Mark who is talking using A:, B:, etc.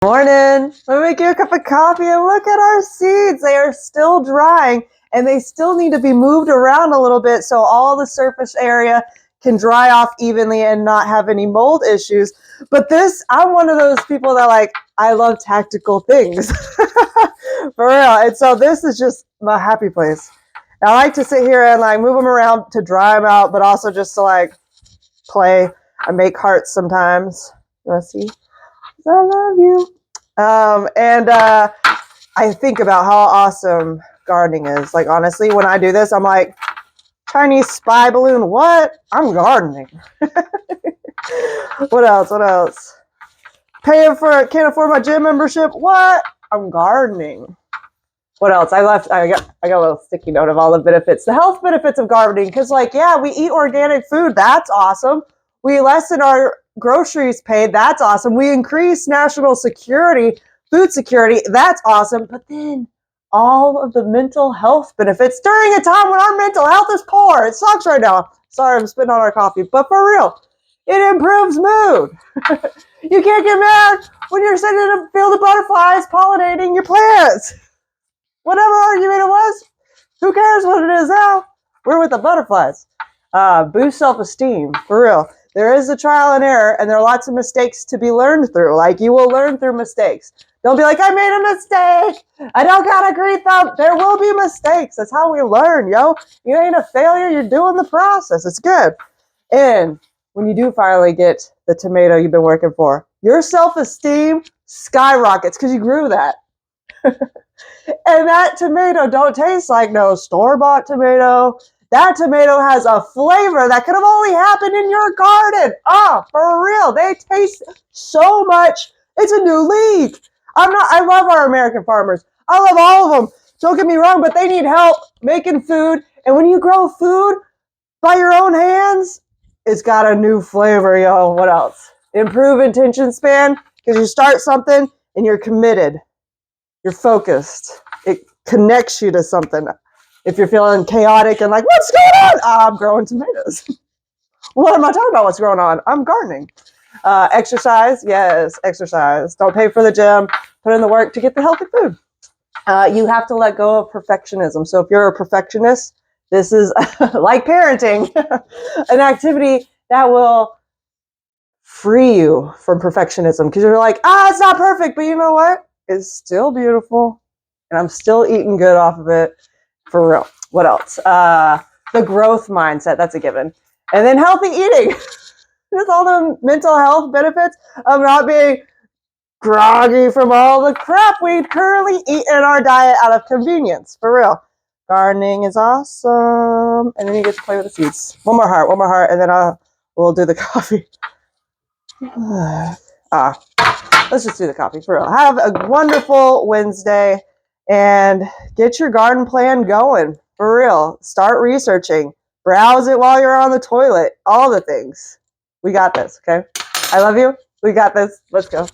A: Morning. Let me make you a cup of coffee and look at our seeds. They are still drying and they still need to be moved around a little bit so all the surface area can dry off evenly and not have any mold issues. But I'm one of those people that I love tactical things. For real. And so this is just my happy place. I like to sit here and move them around to dry them out, but also just to play. I make hearts sometimes. You want to see? I love you. I think about how awesome gardening is. Honestly, when I do this, I'm like, Chinese spy balloon, what? I'm gardening. What else? Can't afford my gym membership. What? I'm gardening. What else? I got a little sticky note of all the benefits, the health benefits of gardening. Because we eat organic food. That's awesome. We lessen our groceries paid. That's awesome. We increase national security, food security. That's awesome. But then all of the mental health benefits during a time when our mental health is poor. It sucks right now. Sorry, I'm spitting on our coffee. But for real, it improves mood. You can't get mad when you're sitting in a field of butterflies pollinating your plants. Whatever argument it was, who cares what it is now? We're with the butterflies. Boost self-esteem, for real. There is a trial and error, and there are lots of mistakes to be learned through. You will learn through mistakes. Don't be like, I made a mistake. I don't got a great thumb. There will be mistakes. That's how we learn, yo. You ain't a failure. You're doing the process. It's good. And when you do finally get the tomato you've been working for, your self-esteem skyrockets because you grew that. And that tomato don't taste like no store-bought tomato. That tomato has a flavor that could have only happened in your garden. Oh, for real. They taste so much. It's a new league. I love our American farmers. I love all of them. Don't get me wrong, but they need help making food. And when you grow food by your own hands, it's got a new flavor, yo. What else? Improve attention span because you start something and you're committed. You're focused. It connects you to something. If you're feeling chaotic and what's going on? I'm growing tomatoes. What am I talking about? What's going on? I'm gardening. Exercise. Yes, exercise. Don't pay for the gym. Put in the work to get the healthy food. You have to let go of perfectionism. So if you're a perfectionist, this is like parenting, an activity that will free you from perfectionism because you're like, it's not perfect, but you know what? It's still beautiful, and I'm still eating good off of it. For real. What else? The growth mindset. That's a given. And then healthy eating. With all the mental health benefits of not being groggy from all the crap we currently eat in our diet out of convenience. For real. Gardening is awesome. And then you get to play with the seeds. One more heart, and then we'll do the coffee. Let's just do the coffee for real. Have a wonderful Wednesday and get your garden plan going for real. Start researching. Browse it while you're on the toilet. All the things. We got this, okay? I love you. We got this. Let's go.